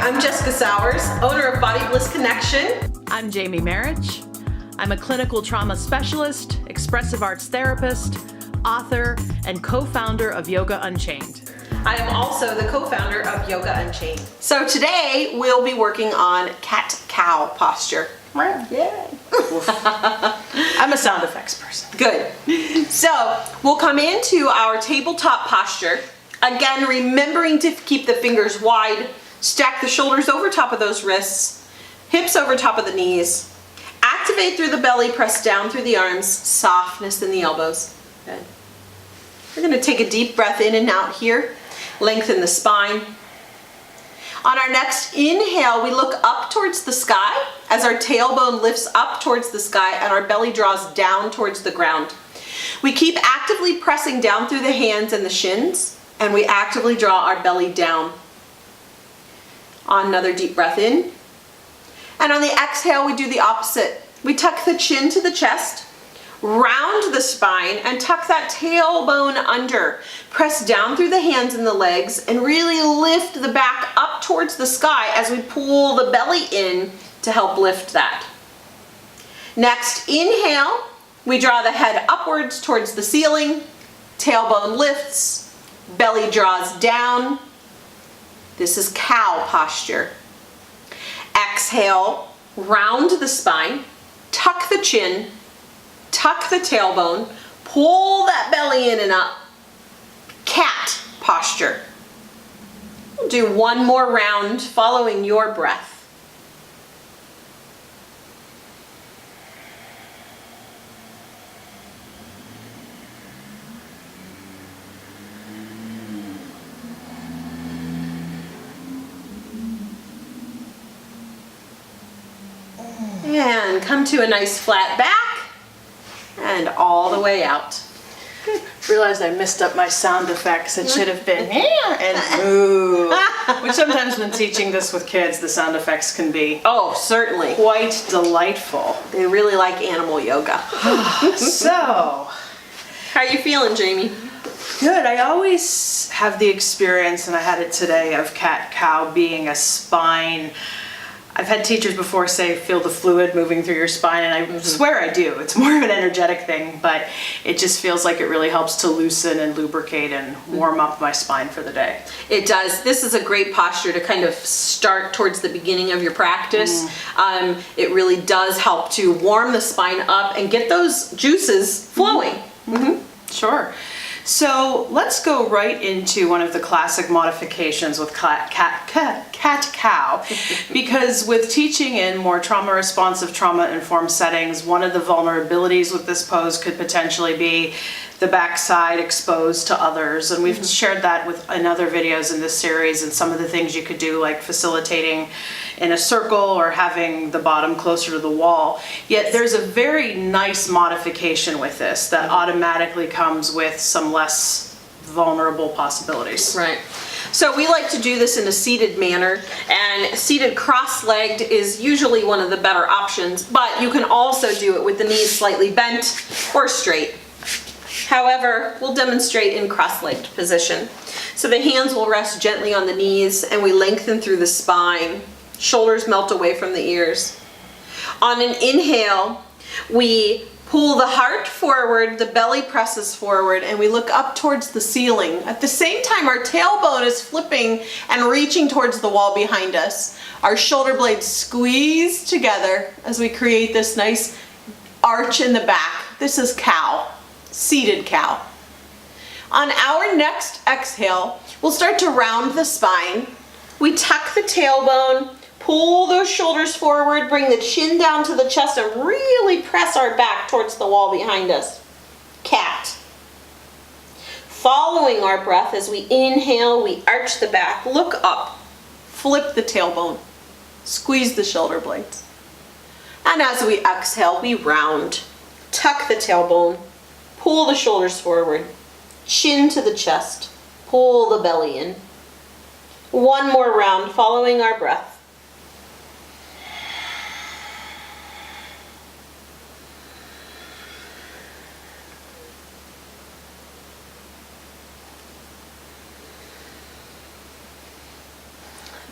I'm Jessica Sowers, owner of Body Bliss Connection. I'm Jamie Marich. I'm a clinical trauma specialist, expressive arts therapist, author, and co-founder of Yoga Unchained. I am also the co-founder of Yoga Unchained. So today we'll be working on cat-cow posture. Yeah. I'm a sound effects person. Good. So we'll come into our tabletop posture. Again, remembering to keep the fingers wide, stack the shoulders over top of those wrists, hips over top of the knees. Activate through the belly, press down through the arms, softness in the elbows. Good. We're going to take a deep breath in and out here. Lengthen the spine. On our next inhale, we look up towards the sky as our tailbone lifts up towards the sky and our belly draws down towards the ground. We keep actively pressing down through the hands and the shins, and we actively draw our belly down. On another deep breath in. And on the exhale, we do the opposite. We tuck the chin to the chest, round the spine, and tuck that tailbone under. Press down through the hands and the legs, and really lift the back up towards the sky as we pull the belly in to help lift that. Next, inhale, we draw the head upwards towards the ceiling, tailbone lifts, belly draws down. This is cow posture. Exhale, round the spine, tuck the chin, tuck the tailbone, pull that belly in and up. Cat posture. We'll do one more round following your breath. And come to a nice flat back and all the way out. Good. Realized I missed up my sound effects. It should have been and moo. Which sometimes when teaching this with kids, the sound effects can be Certainly quite delightful. They really like animal yoga. So, How are you feeling, Jamie? good. I always have the experience, and I had it today, of cat-cow being a spine. I've had teachers before say, feel the fluid moving through your spine, and I swear I do. It's more of an energetic thing, but it just feels like it really helps to loosen and lubricate and warm up my spine for the day. It does. This is a great posture to kind of start towards the beginning of your practice. It really does help to warm the spine up and get those juices flowing. Sure. So let's go right into one of the classic modifications with cat-cow, because with teaching in more trauma-responsive, trauma-informed settings, one of the vulnerabilities with this pose could potentially be the backside exposed to others, and we've shared that in other videos in this series, and some of the things you could do, like facilitating in a circle or having the bottom closer to the wall. Yet there's a very nice modification with this that automatically comes with some less vulnerable possibilities. Right. So we like to do this in a seated manner, and seated cross-legged is usually one of the better options, but you can also do it with the knees slightly bent or straight. However, we'll demonstrate in cross-legged position. So the hands will rest gently on the knees, and we lengthen through the spine. Shoulders melt away from the ears. On an inhale, we pull the heart forward, the belly presses forward, and we look up towards the ceiling. At the same time, our tailbone is flipping and reaching towards the wall behind us. Our shoulder blades squeeze together as we create this nice arch in the back. This is cow, seated cow. On our next exhale, we'll start to round the spine. We tuck the tailbone, pull those shoulders forward, bring the chin down to the chest, and really press our back towards the wall behind us. Cat. Following our breath, as we inhale, we arch the back, look up, flip the tailbone, squeeze the shoulder blades. And as we exhale, we round, tuck the tailbone, pull the shoulders forward, chin to the chest, pull the belly in. One more round following our breath.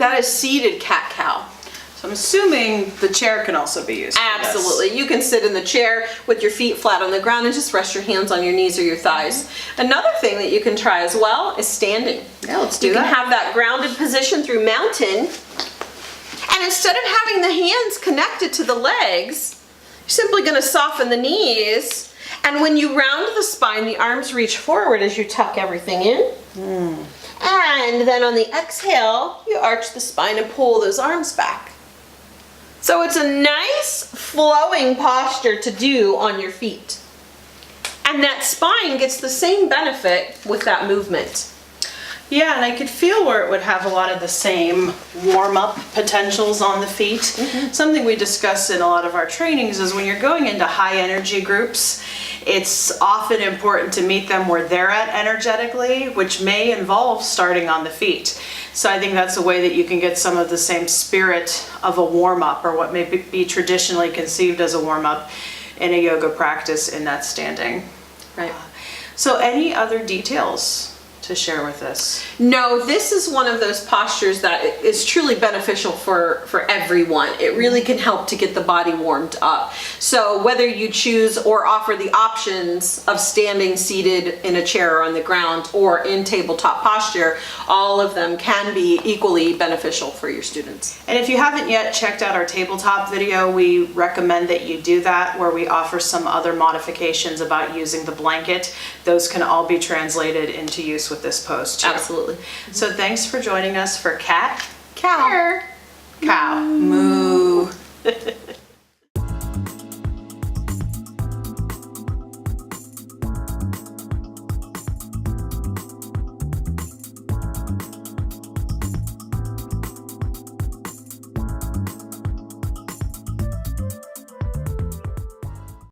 That is seated cat-cow. So I'm assuming the chair can also be used for this. Absolutely. You can sit in the chair with your feet flat on the ground and just rest your hands on your knees or your thighs. Another thing that you can try as well is standing. Yeah, let's do that. You can have that grounded position through mountain. And instead of having the hands connected to the legs, you're simply going to soften the knees. And when you round the spine, the arms reach forward as you tuck everything in. And then on the exhale, you arch the spine and pull those arms back. So it's a nice flowing posture to do on your feet. And that spine gets the same benefit with that movement. Yeah, and I could feel where it would have a lot of the same warm-up potentials on the feet. Something we discuss in a lot of our trainings is when you're going into high energy groups, it's often important to meet them where they're at energetically, which may involve starting on the feet. So I think that's a way that you can get some of the same spirit of a warm-up, or what may be traditionally conceived as a warm-up in a yoga practice in that standing. Right. So any other details to share with us? No, this is one of those postures that is truly beneficial for everyone. It really can help to get the body warmed up. So whether you choose or offer the options of standing, seated in a chair or on the ground, or in tabletop posture, all of them can be equally beneficial for your students. And if you haven't yet checked out our tabletop video, we recommend that you do that, where we offer some other modifications about using the blanket. Those can all be translated into use with this pose too. Absolutely. So thanks for joining us for cat, Cow. cow, moo.